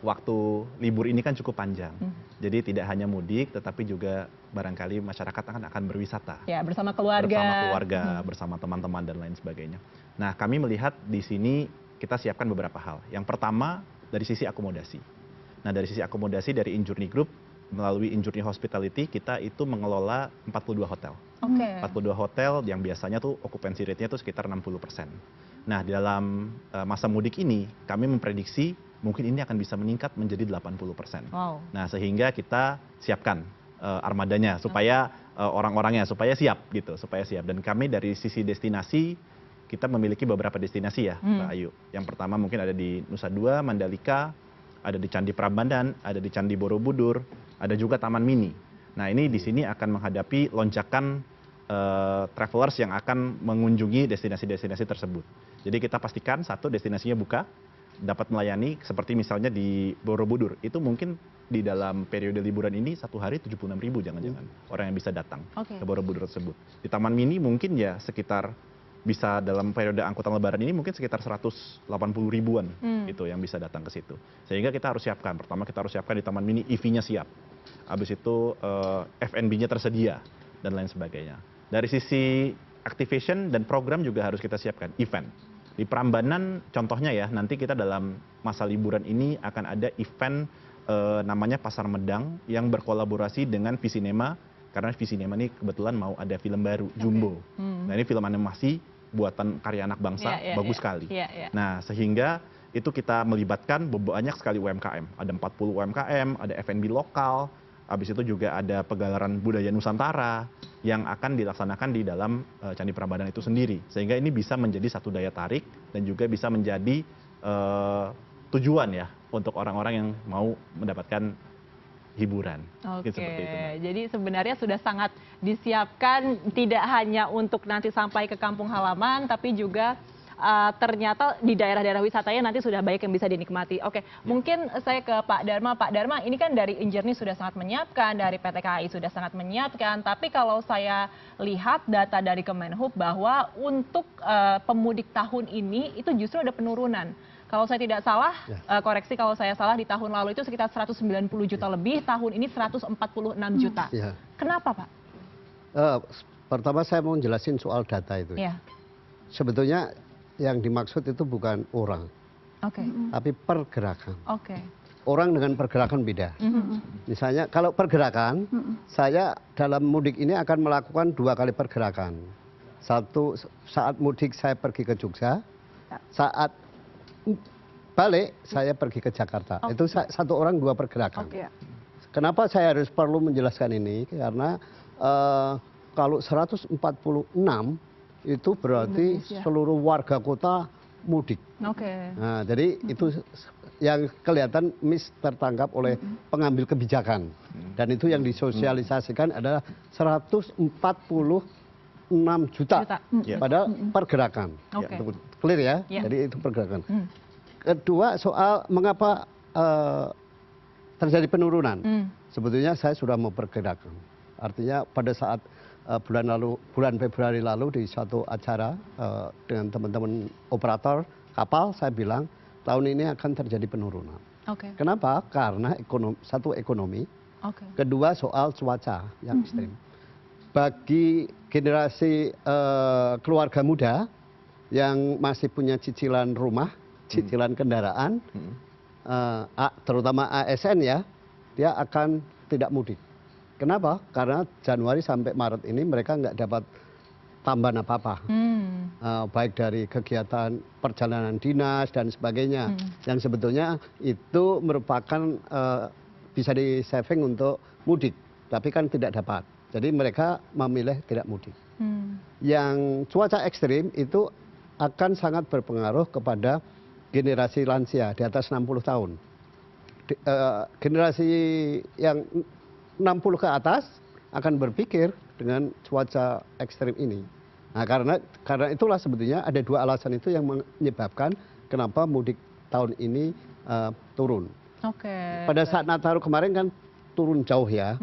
waktu libur ini kan cukup panjang. Jadi tidak hanya mudik, tetapi juga barangkali masyarakat akan berwisata. Ya, bersama keluarga. Bersama keluarga, bersama teman-teman dan lain sebagainya. Nah, kami melihat di sini kita siapkan beberapa hal. Yang pertama, dari sisi akomodasi. Nah, dari sisi akomodasi dari Injourney Group, melalui Injourney Hospitality, kita itu mengelola 42 hotel. 42 hotel yang biasanya tuh occupancy rate-nya tuh sekitar 60%. Nah, di dalam masa mudik ini, kami memprediksi mungkin ini akan bisa meningkat menjadi 80%. Nah, sehingga kita siapkan armadanya supaya orang-orangnya supaya siap gitu, supaya siap. Dan kami dari sisi destinasi, kita memiliki beberapa destinasi ya, Mbak Ayu. Yang pertama mungkin ada di Nusa Dua, Mandalika, ada di Candi Prambanan, ada di Candi Borobudur, ada juga Taman Mini. Nah, ini di sini akan menghadapi lonjakan travelers yang akan mengunjungi destinasi-destinasi tersebut. Jadi kita pastikan satu destinasinya buka, dapat melayani seperti misalnya di Borobudur. Itu mungkin di dalam periode liburan ini satu hari 76.000 jangan-jangan orang yang bisa datang ke Borobudur tersebut. Di Taman Mini mungkin ya sekitar bisa dalam periode angkutan lebaran ini mungkin sekitar 180 ribuan itu yang bisa datang ke situ. Sehingga kita harus siapkan. Pertama kita harus siapkan di Taman Mini EV-nya siap. Habis itu F&B-nya tersedia dan lain sebagainya. Dari sisi activation dan program juga harus kita siapkan event. Di Prambanan contohnya ya, nanti kita dalam masa liburan ini akan ada event namanya Pasar Medang yang berkolaborasi dengan Visinema, karena Visinema ini kebetulan mau ada film baru, Jumbo. Nah ini film animasi buatan karya anak bangsa, bagus sekali. Nah sehingga itu kita melibatkan banyak sekali UMKM, ada 40 UMKM, ada F&B lokal, habis itu juga ada pegelaran budaya Nusantara yang akan dilaksanakan di dalam Candi Prambanan itu sendiri. Sehingga ini bisa menjadi satu daya tarik dan juga bisa menjadi tujuan ya untuk orang-orang yang mau mendapatkan hiburan. Oke, Seperti itu, jadi sebenarnya sudah sangat disiapkan tidak hanya untuk nanti sampai ke kampung halaman, tapi juga ternyata di daerah-daerah wisatanya nanti sudah banyak yang bisa dinikmati. Oke, mungkin saya ke Pak Dharma. Pak Dharma, ini kan dari Injernie sudah sangat menyiapkan, dari PT KAI sudah sangat menyiapkan, tapi kalau saya lihat data dari Kemenhub bahwa untuk pemudik tahun ini itu justru ada penurunan. Kalau saya tidak salah, koreksi kalau saya salah, di tahun lalu itu sekitar 190 juta lebih, tahun ini 146 juta. Kenapa, Pak? Pertama saya mau jelasin soal data itu. Sebetulnya yang dimaksud itu bukan orang, tapi pergerakan. Orang dengan pergerakan beda. Misalnya kalau pergerakan, saya dalam mudik ini akan melakukan 2 kali pergerakan. Satu saat mudik saya pergi ke Jogja, saat balik saya pergi ke Jakarta. Itu satu orang 2 pergerakan. Kenapa saya harus perlu menjelaskan ini? Karena kalau 146 itu berarti seluruh warga kota mudik. Nah, jadi itu yang kelihatan tertangkap oleh pengambil kebijakan. Dan itu yang disosialisasikan adalah 146 juta pada pergerakan. Clear ya? Jadi itu pergerakan. Kedua soal mengapa terjadi penurunan. Sebetulnya saya sudah mau pergerakan. Artinya pada saat bulan Februari lalu di suatu acara dengan teman-teman operator kapal, saya bilang tahun ini akan terjadi penurunan. Kenapa? Karena ekonomi, kedua soal cuaca yang ekstrim. Bagi generasi keluarga muda yang masih punya cicilan rumah, cicilan kendaraan, terutama ASN ya, dia akan tidak mudik. Kenapa? Karena Januari sampai Maret ini mereka nggak dapat tambahan apa-apa. Baik dari kegiatan perjalanan dinas dan sebagainya. Yang sebetulnya itu merupakan bisa di-saving untuk mudik. Tapi kan tidak dapat. Jadi mereka memilih tidak mudik. Yang cuaca ekstrim itu akan sangat berpengaruh kepada generasi lansia di atas 60 tahun. Generasi yang 60 ke atas akan berpikir dengan cuaca ekstrim ini. Nah, karena itulah sebetulnya ada 2 alasan itu yang menyebabkan kenapa mudik tahun ini turun. Pada saat Nataru kemarin kan turun jauh ya.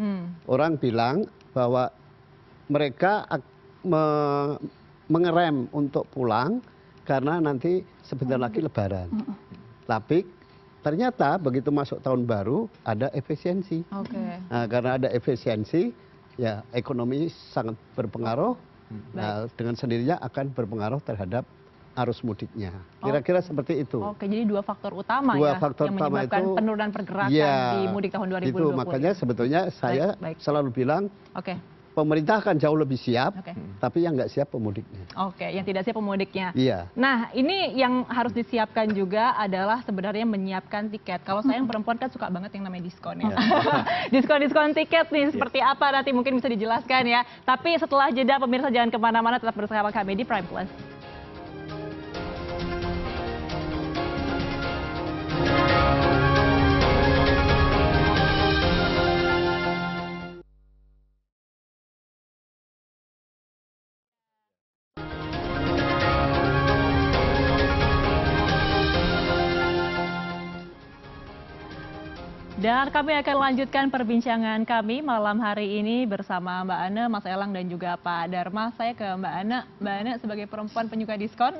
Orang bilang bahwa mereka mengerem untuk pulang karena nanti sebentar lagi Lebaran. Tapi ternyata begitu masuk tahun baru ada efisiensi. Nah, karena ada efisiensi, ya ekonomi sangat berpengaruh. Nah, dengan sendirinya akan berpengaruh terhadap arus mudiknya. Kira-kira seperti itu. Jadi 2 faktor utama yang menyebabkan penurunan pergerakan di mudik tahun 2020. Itu makanya sebetulnya saya selalu bilang pemerintah akan jauh lebih siap, tapi yang nggak siap pemudiknya. Yang tidak siap pemudiknya. Nah, ini yang harus disiapkan juga adalah sebenarnya menyiapkan tiket. Kalau saya yang perempuan kan suka banget yang namanya diskon ya. Diskon-diskon tiket nih seperti apa nanti mungkin bisa dijelaskan ya. Tapi setelah jeda pemirsa jangan kemana-mana, tetap bersama kami di Prime Plus. Dan kami akan lanjutkan perbincangan kami malam hari ini bersama Mbak Ane, Mas Elang, dan juga Pak Dharma. Saya ke Mbak Ane. Mbak Ane sebagai perempuan penyuka diskon,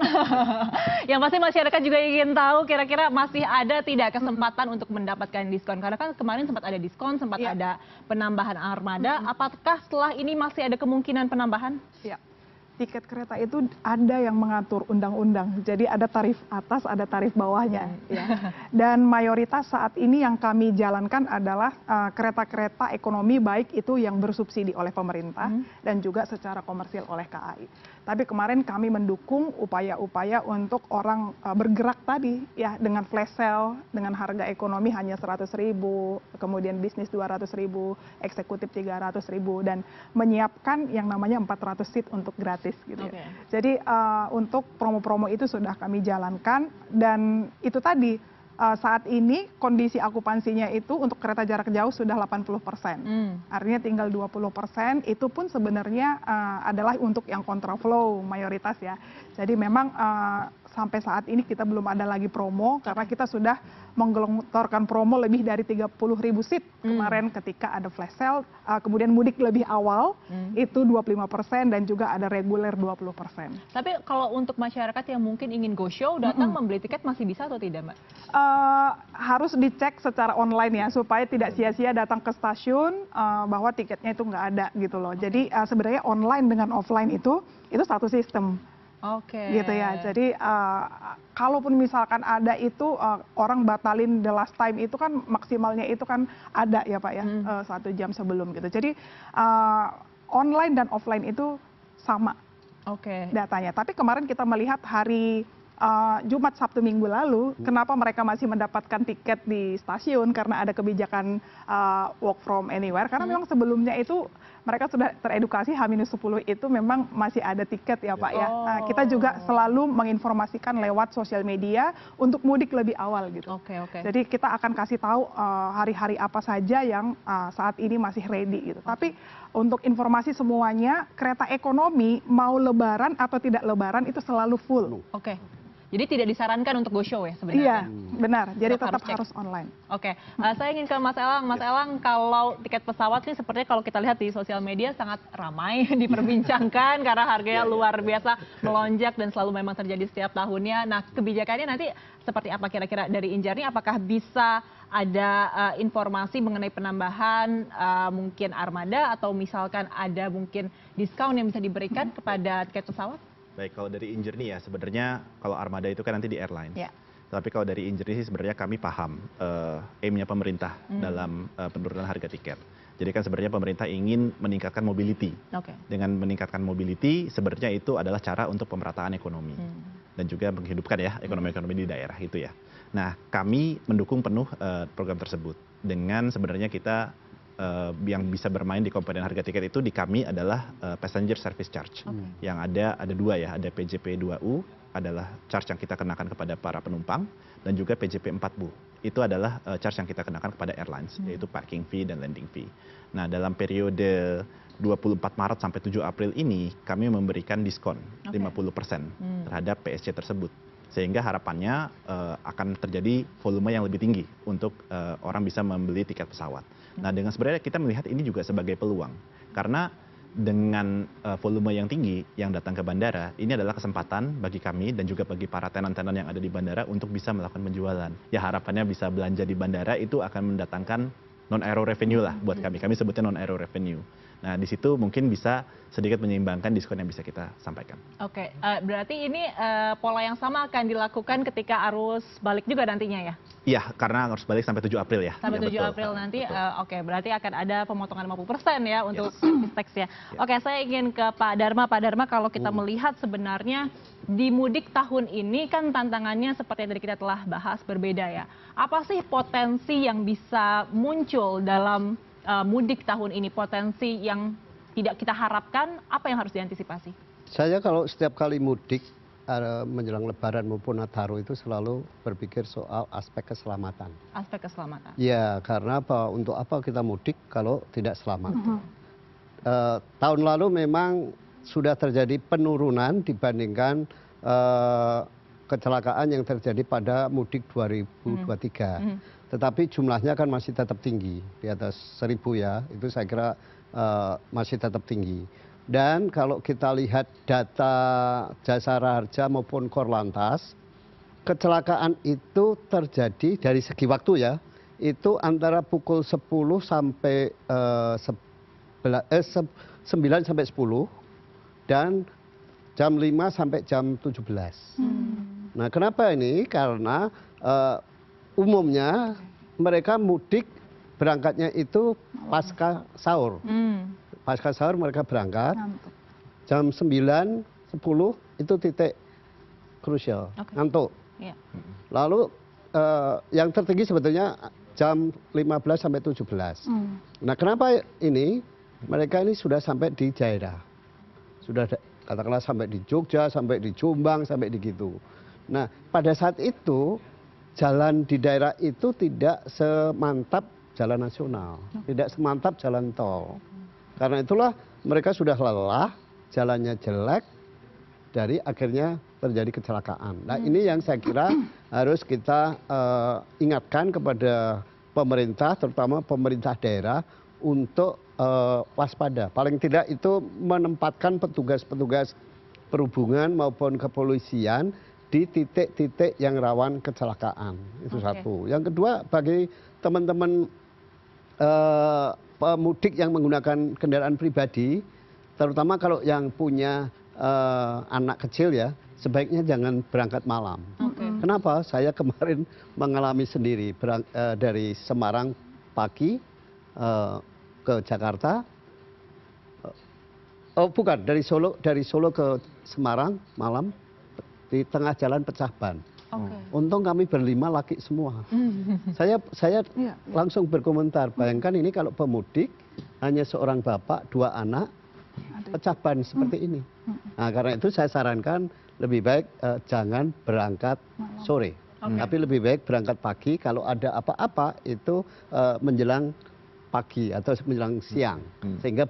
yang pasti masyarakat juga ingin tahu kira-kira masih ada tidak kesempatan untuk mendapatkan diskon. Karena kan kemarin sempat ada diskon, sempat ada penambahan armada. Apakah setelah ini masih ada kemungkinan penambahan? Ya. Tiket kereta itu ada yang mengatur undang-undang, jadi ada tarif atas, ada tarif bawahnya. Ya. Dan mayoritas saat ini yang kami jalankan adalah kereta-kereta ekonomi, baik itu yang bersubsidi oleh pemerintah dan juga secara komersil oleh KAI. Tapi kemarin kami mendukung upaya-upaya untuk orang bergerak tadi, ya, dengan flash sale, dengan harga ekonomi hanya 100.000, kemudian bisnis 200.000, eksekutif 300.000, dan menyiapkan yang namanya 400 seat untuk gratis. Gitu ya. Jadi untuk promo-promo itu sudah kami jalankan, dan itu tadi saat ini kondisi akupansinya itu untuk kereta jarak jauh sudah 80%. Artinya tinggal 20% itu pun sebenarnya adalah untuk yang kontraflow mayoritas ya. Jadi memang sampai saat ini kita belum ada lagi promo karena kita sudah menggelontorkan promo lebih dari 30.000 seat kemarin ketika ada flash sale, kemudian mudik lebih awal itu 25% dan juga ada reguler 20%. Tapi kalau untuk masyarakat yang mungkin ingin go show datang membeli tiket masih bisa atau tidak, Mbak? Harus dicek secara online ya supaya tidak sia-sia datang ke stasiun bahwa tiketnya itu nggak ada gitu loh. Jadi sebenarnya online dengan offline itu satu sistem. Gitu ya. Jadi kalaupun misalkan ada itu orang batalin the last time itu kan maksimalnya itu kan ada ya Pak ya 1 jam sebelum gitu. Jadi online dan offline itu sama datanya. Tapi kemarin kita melihat hari Jumat, Sabtu, Minggu lalu, kenapa mereka masih mendapatkan tiket di stasiun karena ada kebijakan work from anywhere. Karena memang sebelumnya itu mereka sudah teredukasi H-10 itu memang masih ada tiket ya Pak ya. Nah, kita juga selalu menginformasikan lewat sosial media untuk mudik lebih awal gitu. Jadi kita akan kasih tahu hari-hari apa saja yang saat ini masih ready gitu. Tapi untuk informasi semuanya, kereta ekonomi mau lebaran atau tidak lebaran itu selalu full. Jadi tidak disarankan untuk go show ya sebenarnya? Iya, benar. Jadi tetap harus online. Saya ingin ke Mas Elang. Mas Elang, kalau tiket pesawat sih sepertinya kalau kita lihat di sosial media sangat ramai diperbincangkan karena harganya luar biasa melonjak dan selalu memang terjadi setiap tahunnya. Nah, kebijakannya nanti seperti apa kira-kira dari Injarni? Apakah bisa ada informasi mengenai penambahan mungkin armada atau misalkan ada mungkin diskon yang bisa diberikan kepada tiket pesawat? Baik, kalau dari Injourney ya sebenarnya kalau armada itu kan nanti di airlines. Tapi kalau dari Injourney sih sebenarnya kami paham aim-nya pemerintah dalam penurunan harga tiket. Jadi kan sebenarnya pemerintah ingin meningkatkan mobility. Dengan meningkatkan mobility sebenarnya itu adalah cara untuk pemerataan ekonomi. Dan juga menghidupkan ya ekonomi-ekonomi di daerah itu ya. Nah, kami mendukung penuh program tersebut. Dengan sebenarnya kita yang bisa bermain di komponen harga tiket itu di kami adalah passenger service charge. Yang ada dua ya, ada PJP 2U adalah charge yang kita kenakan kepada para penumpang dan juga PJP 4Bu. Itu adalah charge yang kita kenakan kepada airlines, yaitu parking fee dan landing fee. Nah, dalam periode 24 Maret sampai 7 April ini kami memberikan diskon 50% terhadap PSC tersebut. Sehingga harapannya akan terjadi volume yang lebih tinggi untuk orang bisa membeli tiket pesawat. Nah, dengan sebenarnya kita melihat ini juga sebagai peluang. Karena dengan volume yang tinggi yang datang ke bandara, ini adalah kesempatan bagi kami dan juga bagi para tenan-tenan yang ada di bandara untuk bisa melakukan penjualan. Ya, harapannya bisa belanja di bandara itu akan mendatangkan non-aero revenue lah buat kami. Kami sebutnya non-aero revenue. Nah, di situ mungkin bisa sedikit menyeimbangkan diskon yang bisa kita sampaikan. Berarti ini pola yang sama akan dilakukan ketika arus balik juga nantinya ya? Iya, karena arus balik sampai 7 April ya. Sampai 7 April nanti, berarti akan ada pemotongan 50% ya untuk service tax ya. Saya ingin ke Pak Dharma. Pak Dharma, kalau kita melihat sebenarnya di mudik tahun ini kan tantangannya seperti yang tadi kita telah bahas berbeda ya. Apa sih potensi yang bisa muncul dalam mudik tahun ini, potensi yang tidak kita harapkan, apa yang harus diantisipasi? Saya kalau setiap kali mudik menjelang Lebaran maupun Nataru itu selalu berpikir soal aspek keselamatan. Aspek keselamatan? Ya, karena apa? Untuk apa kita mudik kalau tidak selamat? Tahun lalu memang sudah terjadi penurunan dibandingkan kecelakaan yang terjadi pada mudik 2023. tetapi jumlahnya kan masih tetap tinggi, di atas 1.000 ya, itu saya kira masih tetap tinggi. Dan kalau kita lihat data Jasara Harja maupun Korlantas, kecelakaan itu terjadi dari segi waktu ya, itu antara pukul 10 sampai 9 sampai 10 dan jam 5 sampai jam 17. Nah, kenapa ini? Karena umumnya mereka mudik berangkatnya itu pasca sahur. Pasca sahur mereka berangkat, jam 9, 10 itu titik krusial, ngantuk. Lalu yang tertinggi sebetulnya jam 15 sampai 17. Nah, kenapa ini? Mereka ini sudah sampai di daerah. Sudah katakanlah sampai di Jogja, sampai di Jombang, sampai di gitu. Nah, pada saat itu jalan di daerah itu tidak semantap jalan nasional, tidak semantap jalan tol. Karena itulah mereka sudah lelah, jalannya jelek, dari akhirnya terjadi kecelakaan. Nah, ini yang saya kira harus kita ingatkan kepada pemerintah, terutama pemerintah daerah untuk waspada. Paling tidak itu menempatkan petugas-petugas perhubungan maupun kepolisian di titik-titik yang rawan kecelakaan. Itu satu. Yang kedua, bagi teman-teman pemudik yang menggunakan kendaraan pribadi, terutama kalau yang punya anak kecil ya, sebaiknya jangan berangkat malam. Kenapa? Saya kemarin mengalami sendiri dari Semarang pagi ke Jakarta. Oh bukan, dari Solo ke Semarang malam, di tengah jalan pecah ban. Untung kami berlima laki semua. Saya langsung berkomentar, bayangkan ini kalau pemudik hanya seorang bapak, 2 anak, pecah ban seperti ini. Nah, karena itu saya sarankan lebih baik jangan berangkat sore, tapi lebih baik berangkat pagi. Kalau ada apa-apa itu menjelang pagi atau menjelang siang, sehingga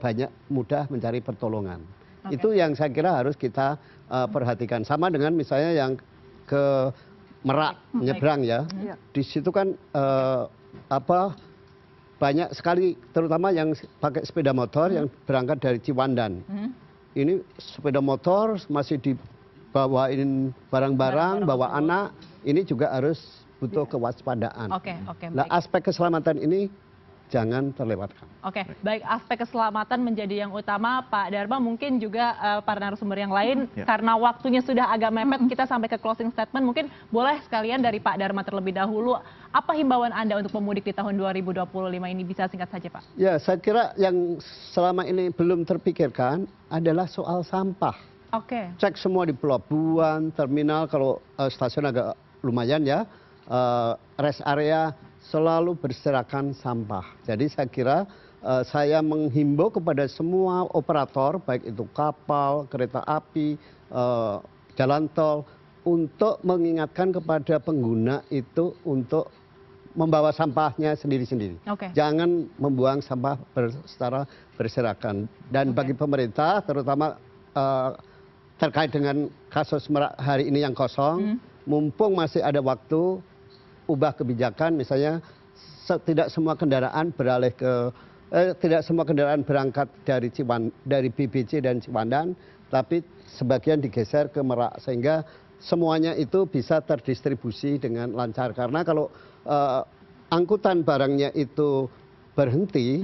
mudah mencari pertolongan. Itu yang saya kira harus kita perhatikan. Sama dengan misalnya yang ke Merak nyebrang ya, di situ kan banyak sekali, terutama yang pakai sepeda motor yang berangkat dari Ciwandan. Ini sepeda motor masih dibawain barang-barang, bawa anak, ini juga harus butuh kewaspadaan. Nah, aspek keselamatan ini jangan terlewatkan. Baik, aspek keselamatan menjadi yang utama. Pak Dharma, mungkin juga para narasumber yang lain, karena waktunya sudah agak mepet, kita sampai ke closing statement. Mungkin boleh sekalian dari Pak Dharma terlebih dahulu, apa himbauan Anda untuk pemudik di tahun 2025 ini? Bisa singkat saja, Pak. Ya, saya kira yang selama ini belum terpikirkan adalah soal sampah. Cek semua di pelabuhan, terminal, kalau stasiun agak lumayan ya, rest area, selalu berserakan sampah. Jadi saya kira saya menghimbau kepada semua operator, baik itu kapal, kereta api, jalan tol, untuk mengingatkan kepada pengguna itu untuk membawa sampahnya sendiri-sendiri. Jangan membuang sampah secara berserakan. Dan bagi pemerintah, terutama terkait dengan kasus Merak hari ini yang kosong, mumpung masih ada waktu, ubah kebijakan, misalnya tidak semua kendaraan beralih ke tidak semua kendaraan berangkat dari BBC dan Ciwandan, tapi sebagian digeser ke Merak, sehingga semuanya itu bisa terdistribusi dengan lancar. Karena kalau angkutan barangnya itu berhenti,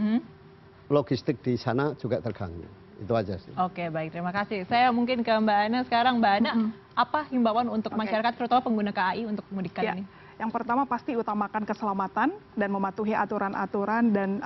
logistik di sana juga terganggu. Itu aja sih. Baik, terima kasih. Saya mungkin ke Mbak Ana sekarang. Mbak Ana, apa himbauan untuk masyarakat, terutama pengguna KAI untuk mudik kali ini? Yang pertama pasti utamakan keselamatan dan mematuhi aturan-aturan dan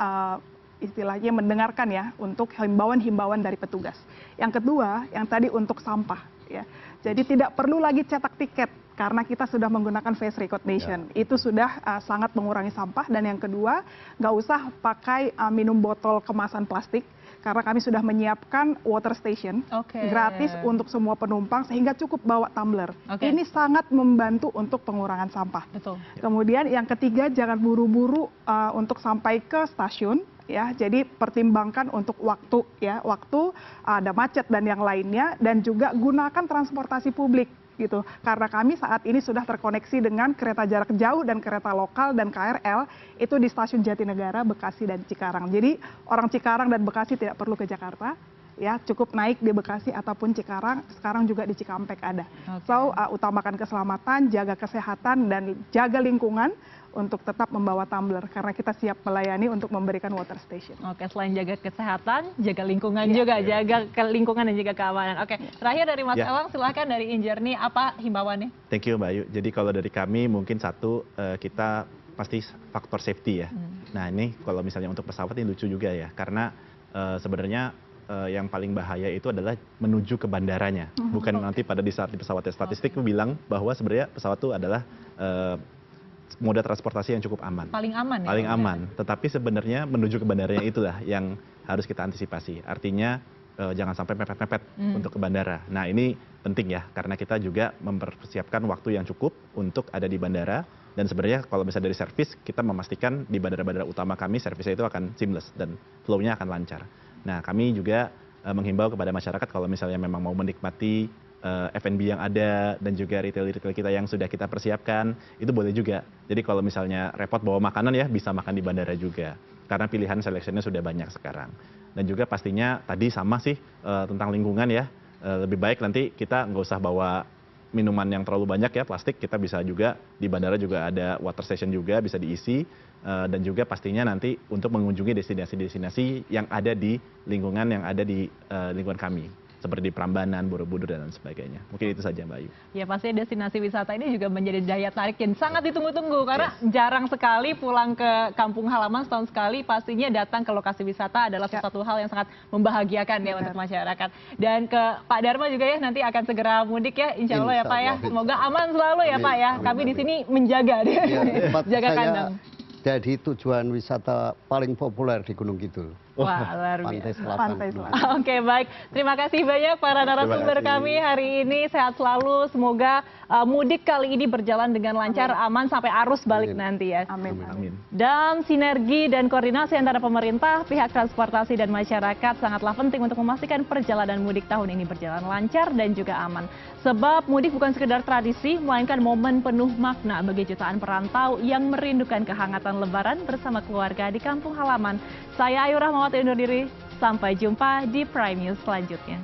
istilahnya mendengarkan ya untuk himbauan-himbauan dari petugas. Yang kedua, yang tadi untuk sampah ya. Jadi tidak perlu lagi cetak tiket karena kita sudah menggunakan face recognition. Itu sudah sangat mengurangi sampah. Dan yang kedua, nggak usah pakai minum botol kemasan plastik. Karena kami sudah menyiapkan water station gratis untuk semua penumpang sehingga cukup bawa tumbler. Ini sangat membantu untuk pengurangan sampah. Kemudian yang ketiga, jangan buru-buru untuk sampai ke stasiun ya. Jadi pertimbangkan untuk waktu ya, waktu ada macet dan yang lainnya, dan juga gunakan transportasi publik gitu. Karena kami saat ini sudah terkoneksi dengan kereta jarak jauh dan kereta lokal dan KRL itu di stasiun Jatinegara, Bekasi dan Cikarang. Jadi orang Cikarang dan Bekasi tidak perlu ke Jakarta. Ya, cukup naik di Bekasi ataupun Cikarang, sekarang juga di Cikampek ada. So, utamakan keselamatan, jaga kesehatan, dan jaga lingkungan untuk tetap membawa tumbler, karena kita siap melayani untuk memberikan water station. Oke, selain jaga kesehatan, jaga lingkungan juga, jaga lingkungan dan juga keamanan. Oke, terakhir dari Mas Ewang, silahkan dari Injernie, apa himbauannya? Thank you Mbak Ayu. Jadi kalau dari kami mungkin satu, kita pasti faktor safety ya. Nah ini kalau misalnya untuk pesawat ini lucu juga ya, karena sebenarnya yang paling bahaya itu adalah menuju ke bandaranya, bukan nanti pada di saat di pesawatnya. Statistik bilang bahwa sebenarnya pesawat itu adalah moda transportasi yang cukup aman. Paling aman ya? Paling aman, tetapi sebenarnya menuju ke bandaranya itulah yang harus kita antisipasi. Artinya jangan sampai mepet-mepet untuk ke bandara. Nah ini penting ya, karena kita juga mempersiapkan waktu yang cukup untuk ada di bandara. Dan sebenarnya kalau misalnya dari servis, kita memastikan di bandara-bandara utama kami servisnya itu akan seamless dan flow-nya akan lancar. Nah kami juga menghimbau kepada masyarakat kalau misalnya memang mau menikmati F&B yang ada dan juga retail-retail kita yang sudah kita persiapkan, itu boleh juga. Jadi kalau misalnya repot bawa makanan ya, bisa makan di bandara juga. Karena pilihan seleksinya sudah banyak sekarang. Dan juga pastinya tadi sama sih tentang lingkungan ya, lebih baik nanti kita nggak usah bawa minuman yang terlalu banyak ya, plastik. Kita bisa juga di bandara juga ada water station juga, bisa diisi. Dan juga pastinya nanti untuk mengunjungi destinasi-destinasi yang ada di lingkungan lingkungan kami, seperti di Prambanan, Borobudur, dan sebagainya. Mungkin itu saja Mbak Ayu. Ya pasti destinasi wisata ini juga menjadi daya tarik yang sangat ditunggu-tunggu, karena jarang sekali pulang ke kampung halaman, setahun sekali pastinya datang ke lokasi wisata adalah sesuatu hal yang sangat membahagiakan ya untuk masyarakat. Dan ke Pak Dharma juga ya, nanti akan segera mudik ya, insya Allah ya Pak ya. Semoga aman selalu ya Pak ya. Kami di sini menjaga deh, jaga kandang. Jadi tujuan wisata paling populer di Gunung Kidul. Wah, luar biasa. Pantai Selatan. Oke, baik. Terima kasih banyak para narasumber kami hari ini. Sehat selalu. Semoga mudik kali ini berjalan dengan lancar, aman sampai arus balik nanti ya. Amin. Amin. Dan sinergi dan koordinasi antara pemerintah, pihak transportasi dan masyarakat sangatlah penting untuk memastikan perjalanan mudik tahun ini berjalan lancar dan juga aman. Sebab mudik bukan sekedar tradisi, melainkan momen penuh makna bagi jutaan perantau yang merindukan kehangatan Lebaran bersama keluarga di kampung halaman. Saya Ayu Rahmawati undur diri, sampai jumpa di Prime News selanjutnya.